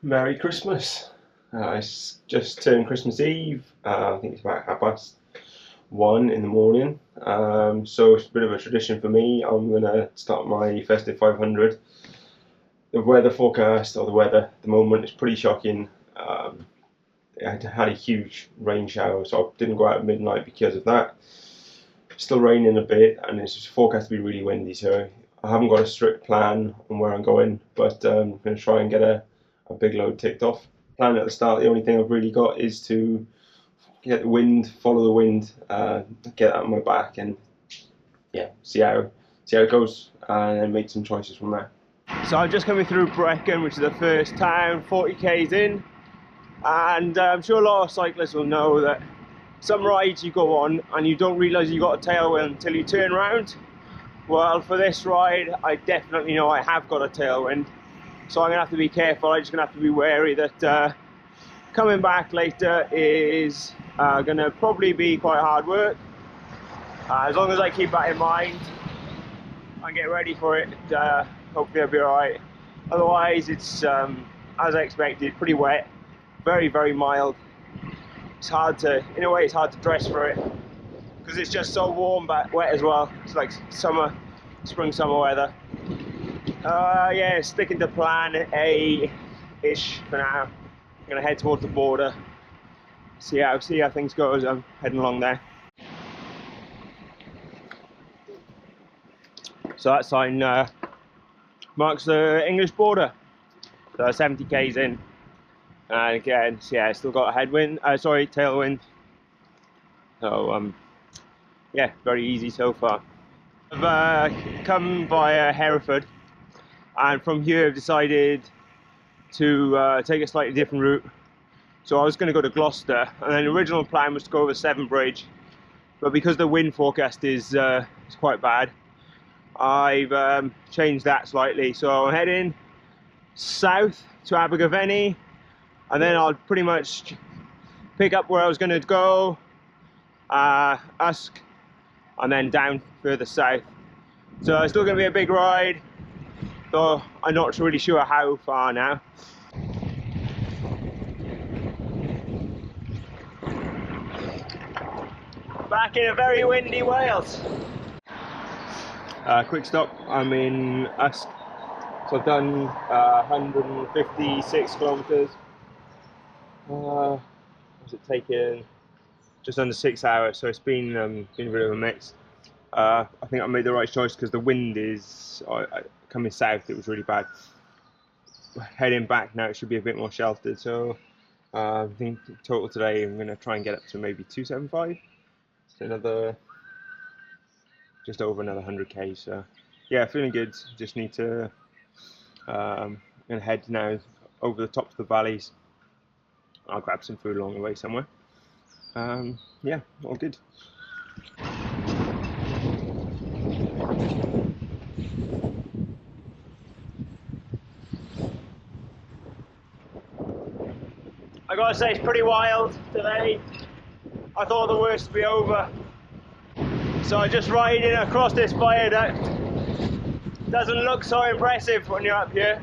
Merry Christmas. It's just turned Christmas Eve. I think it's about 1:30 in the morning. So it's a bit of a tradition for me. I'm going to start my Festive 500. The weather forecast, or the weather at the moment, is pretty shocking. I had a huge rain shower, so I didn't go out at midnight because of that. It's still raining a bit, and it's just forecast to be really windy, so I haven't got a strict plan on where I'm going, but I'm going to try and get a big load ticked off. Plan at the start, the only thing I've really got is to get the wind, follow the wind, get that on my back, and yeah, see how it goes, and then make some choices from there. So I'm just coming through Brecon, which is the first town, 40 k's in, and I'm sure a lot of cyclists will know that some rides you go on and you don't realise you got a tailwind until you turn around. Well, for this ride, I definitely know I have got a tailwind, so I'm going to have to be careful. I'm just going to have to be wary that coming back later is going to probably be quite hard work. As long as I keep that in mind and get ready for it, hopefully I'll be alright. Otherwise, it's, as I expected, pretty wet, very, very mild. It's hard to, in a way, it's hard to dress for it because it's just so warm but wet as well. It's like spring, summer weather. Yeah, sticking to plan A-ish for now. I'm gonna head towards the border, see how things go as I'm heading along there. So that sign marks the English border. So 70 k's in, and again, yeah, still got a tailwind. So yeah, very easy so far. I've come via Hereford, and from here I've decided to take a slightly different route. So I was going to go to Gloucester, and then the original plan was to go over Severn Bridge, but because the wind forecast is quite bad, I've changed that slightly. So I'm heading south to Abergavenny, and then I'll pretty much pick up where I was going to go, Usk, and then down further south. So it's still going to be a big ride, though I'm not really sure how far now. Back in a very windy Wales. Quick stop, I'm in Usk. So I've done 156 kilometres. What's it taken? Just under 6 hours, so it's been a bit of a mix. I think I made the right choice because the wind is coming south. It was really bad. Heading back now, it should be a bit more sheltered. So I think total today I'm going to try and get up to maybe 275. So just over another 100 k. So yeah, feeling good. Just need to I'm going to head now over the tops of the valleys. I'll grab some food along the way somewhere. Yeah, all good. I gotta say, it's pretty wild today. I thought the worst would be over. So I just riding across this viaduct. Doesn't look so impressive when you're up here.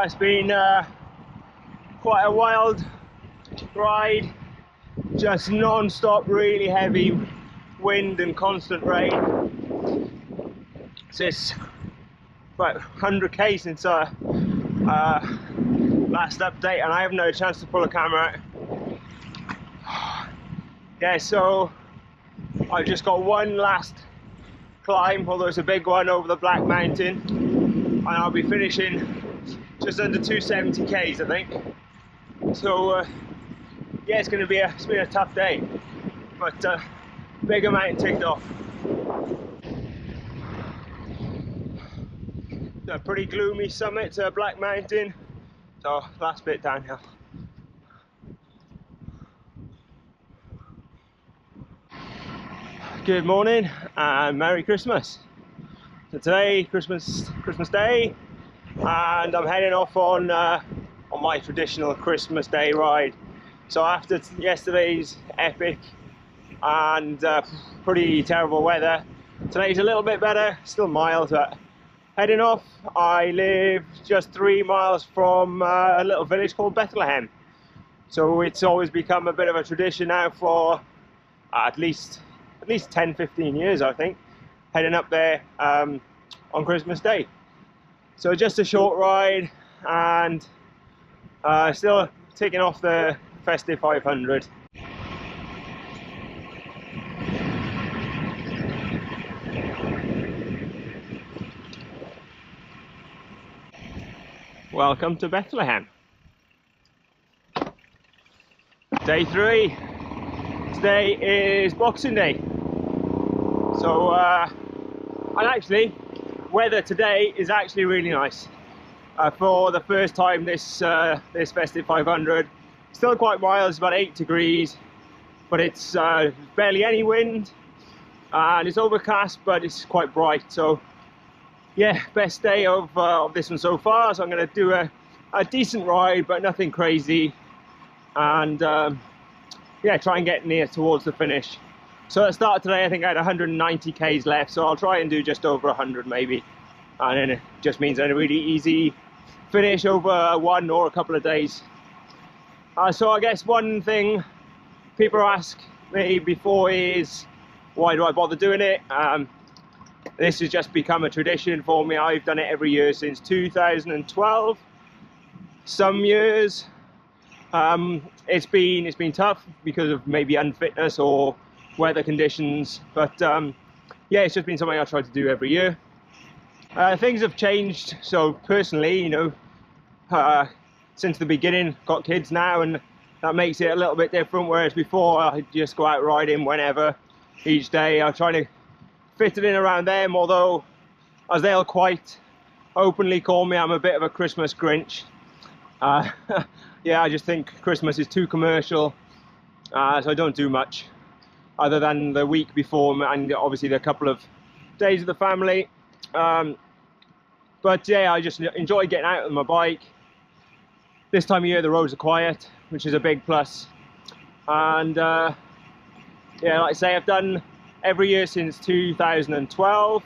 It's been quite a wild ride, just non-stop, really heavy wind and constant rain. So it's about 100 k since last update, and I haven't had a chance to pull a camera out. Yeah, so I've just got one last climb, although it's a big one, over the Black Mountain, and I'll be finishing just under 270 k's, I think. So yeah, it's been a tough day, but big amount ticked off. A pretty gloomy summit to Black Mountain, so last bit downhill. Good morning and Merry Christmas. So today, Christmas Day, and I'm heading off on my traditional Christmas Day ride. So after yesterday's epic and pretty terrible weather, Today's a little bit better, still miles, but heading off. I live just 3 miles from a little village called Bethlehem. So it's always become a bit of a tradition now for at least 10-15 years, I think, heading up there on Christmas Day. So just a short ride, and still taking off the Festive 500. Welcome to Bethlehem. Day 3. Today is Boxing Day. So, and actually, weather today is actually really nice. For the first time this Festive 500, still quite mild, it's about 8 degrees, but it's barely any wind, and it's overcast, but it's quite bright. So yeah, best day of this one so far. So I'm going to do a decent ride, but nothing crazy, and yeah, try and get near towards the finish. So at the start of today, I think I had 190 k's left, so I'll try and do just over 100 maybe, and then it just means a really easy finish over one or a couple of days. So I guess one thing people ask me before is, why do I bother doing it? This has just become a tradition for me. I've done it every year since 2012. Some years it's been tough because of maybe unfitness or weather conditions, but yeah, it's just been something I try to do every year. Things have changed, so personally, you know, since the beginning, got kids now, and that makes it a little bit different, whereas before I just go out riding whenever, each day. I try to fit it in around them, although as they'll quite openly call me, I'm a bit of a Christmas Grinch. Yeah, I just think Christmas is too commercial, so I don't do much other than the week before, and obviously the couple of days with the family. But yeah, I just enjoy getting out on my bike. This time of year the roads are quiet, which is a big plus. And yeah, like I say, I've done every year since 2012,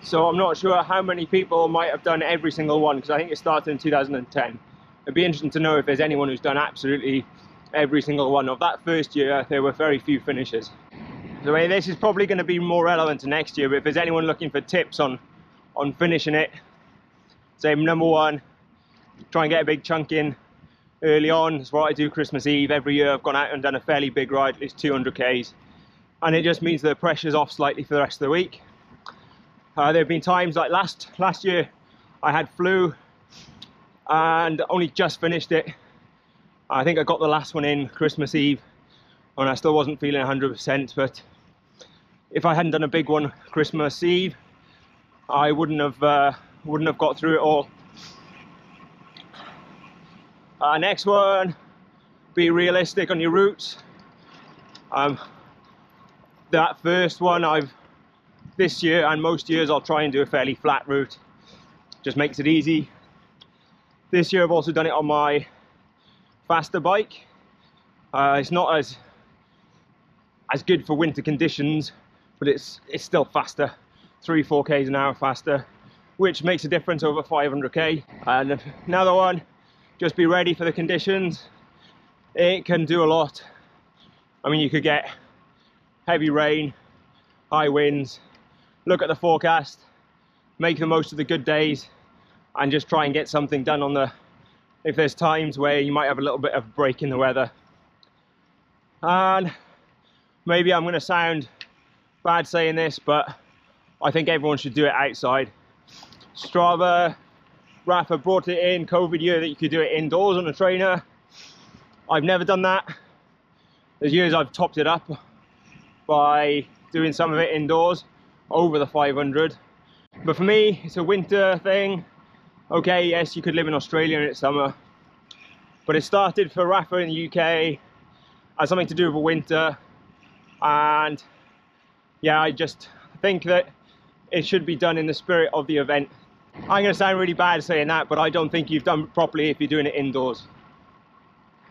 so I'm not sure how many people might have done every single one, because I think it started in 2010. It'd be interesting to know if there's anyone who's done absolutely every single one. Of that first year, there were very few finishers. So this is probably going to be more relevant to next year, but if there's anyone looking for tips on finishing it, say number one, try and get a big chunk in early on. That's what I do Christmas Eve every year. I've gone out and done a fairly big ride, at least 200 k's, and it just means the pressure's off slightly for the rest of the week. There have been times like last year I had flu and only just finished it. I think I got the last one in Christmas Eve and I still wasn't feeling 100%, but if I hadn't done a big one Christmas Eve, I wouldn't have got through it all. Next one, be realistic on your routes. That first one, this year and most years I'll try and do a fairly flat route, just makes it easy. This year I've also done it on my faster bike. It's not as good for winter conditions, but it's still faster, 3-4 k's an hour faster, which makes a difference over 500k. And another one, just be ready for the conditions. It can do a lot. I mean, you could get heavy rain, high winds. Look at the forecast, make the most of the good days, and just try and get something done if there's times where you might have a little bit of a break in the weather. And maybe I'm going to sound bad saying this, but I think everyone should do it outside. Strava, Rafa brought it in COVID year that you could do it indoors on a trainer. I've never done that. There's years I've topped it up by doing some of it indoors over the 500. But for me, it's a winter thing. Okay, yes, you could live in Australia and it's summer, but it started for Rafa in the UK as something to do with the winter. And yeah, I just think that it should be done in the spirit of the event. I'm going to sound really bad saying that, but I don't think you've done it properly if you're doing it indoors.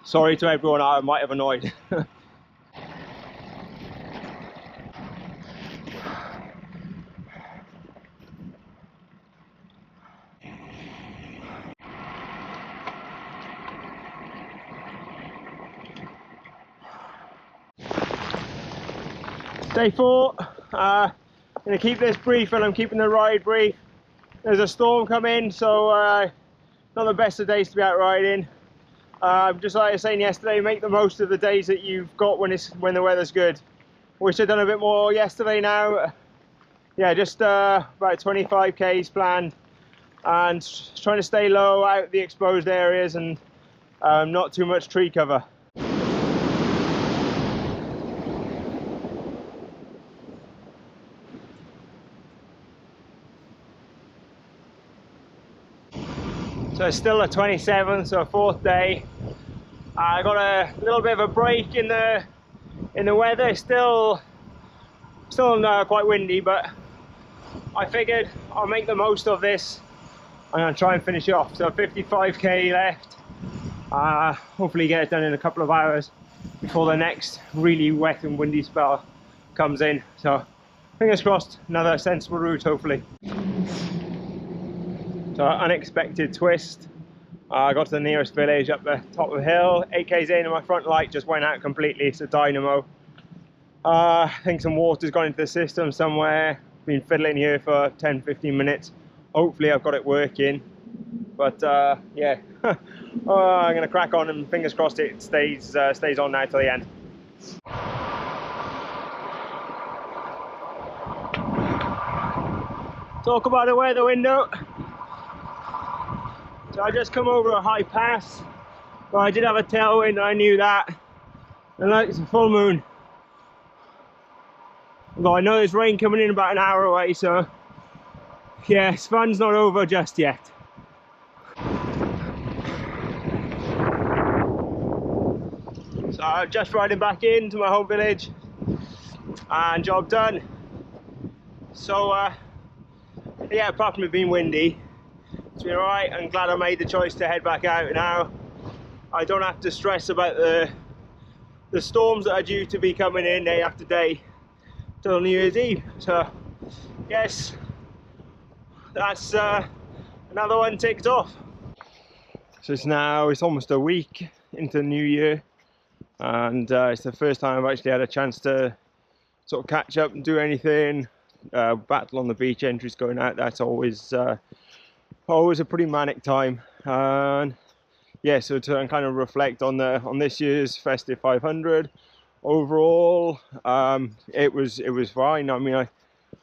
Sorry to everyone I might have annoyed. Day 4. I'm going to keep this brief, and I'm keeping the ride brief. There's a storm coming, so not the best of days to be out riding. Just like I was saying yesterday, make the most of the days that you've got when the weather's good. Wish I'd done a bit more yesterday now. Yeah, just about 25 k's planned, and trying to stay low out the exposed areas and not too much tree cover. So it's still the 27th, so 4th day. I got a little bit of a break in the weather. Still quite windy, but I figured I'll make the most of this. I'm going to try and finish it off. So 55k left. Hopefully get it done in a couple of hours before the next really wet and windy spell comes in. So fingers crossed, another sensible route hopefully. So unexpected twist. I got to the nearest village up the top of the hill, 8k's in, and my front light just went out completely. It's a dynamo. I think some water's gone into the system somewhere. Been fiddling here for 10-15 minutes. Hopefully I've got it working. But yeah, I'm going to crack on, and fingers crossed it stays on now till the end. Talk about the weather window. So I just come over a high pass, but I did have a tailwind, I knew that. And look, it's a full moon. Although I know there's rain coming in about an hour away, so yeah, fun's not over just yet. So I'm just riding back into my home village, and job done. So yeah, apart from it being windy, it's been alright. I'm glad I made the choice to head back out now. I don't have to stress about the storms that are due to be coming in day after day till New Year's Eve. So yes, that's another one ticked off. So it's almost a week into the new year, and it's the first time I've actually had a chance to sort of catch up and do anything. Battle on the beach, entries going out, that's always a pretty manic time. And yeah, so to kind of reflect on this year's Festive 500 overall, it was fine. I mean, I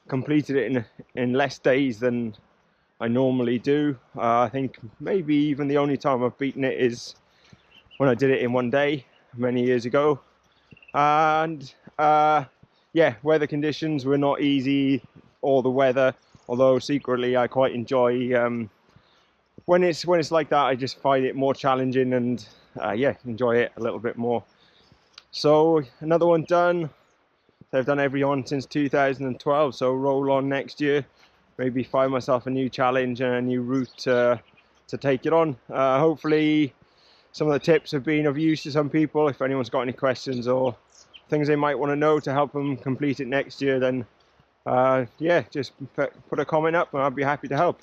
completed it in less days than I normally do. I think maybe even the only time I've beaten it is when I did it in one day many years ago. And yeah, weather conditions were not easy, or the weather, although secretly I quite enjoy when it's like that. I just find it more challenging, and yeah, enjoy it a little bit more. So another one done. I've done every one since 2012, so roll on next year, maybe find myself a new challenge and a new route to take it on. Hopefully some of the tips have been of use to some people. If anyone's got any questions or things they might want to know to help them complete it next year, then yeah, just put a comment up and I'll be happy to help.